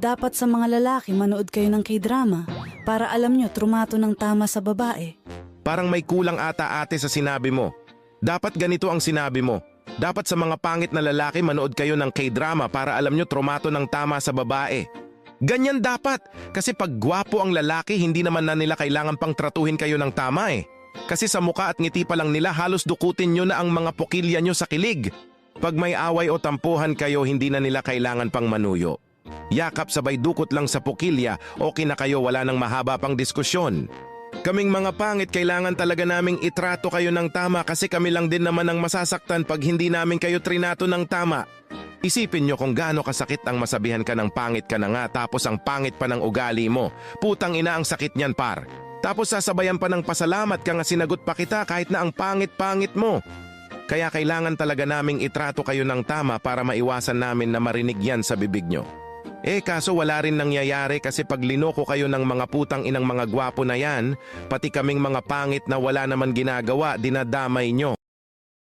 Dapat sa mga lalaki manood kayo ng K-drama para alam nyo trumato ng tama sa babae. Parang may kulang ata ate sa sinabi mo. Dapat ganito ang sinabi mo. Dapat sa mga pangit na lalaki manood kayo ng K-drama para alam nyo trumato ng tama sa babae. Ganyan dapat, kasi pag gwapo ang lalaki hindi naman na nila kailangan pang tratuhin kayo ng tama eh. Kasi sa muka at ngiti pa lang nila halos dukutin nyo na ang mga pukilya nyo sa kilig. Pag may away o tampuhan kayo hindi na nila kailangan pang manuyo. Yakap sabay dukot lang sa pukilya, okay na kayo, wala nang mahaba pang diskusyon. Kaming mga pangit kailangan talaga naming itrato kayo ng tama kasi kami lang din naman ang masasaktan pag hindi namin kayo trinato ng tama. Isipin nyo kung gaano kasakit ang masabihan ka ng pangit ka na nga tapos ang pangit pa ng ugali mo. Putang ina ang sakit niyan par. Tapos sasabayan pa ng pasalamat ka nga sinagot pa kita kahit na ang pangit-pangit mo. Kaya kailangan talaga naming itrato kayo ng tama para maiwasan namin na marinig yan sa bibig nyo. Kaso wala rin nangyayari kasi pag linoko kayo ng mga putang inang mga gwapo na yan, pati kaming mga pangit na wala naman ginagawa, dinadamay nyo.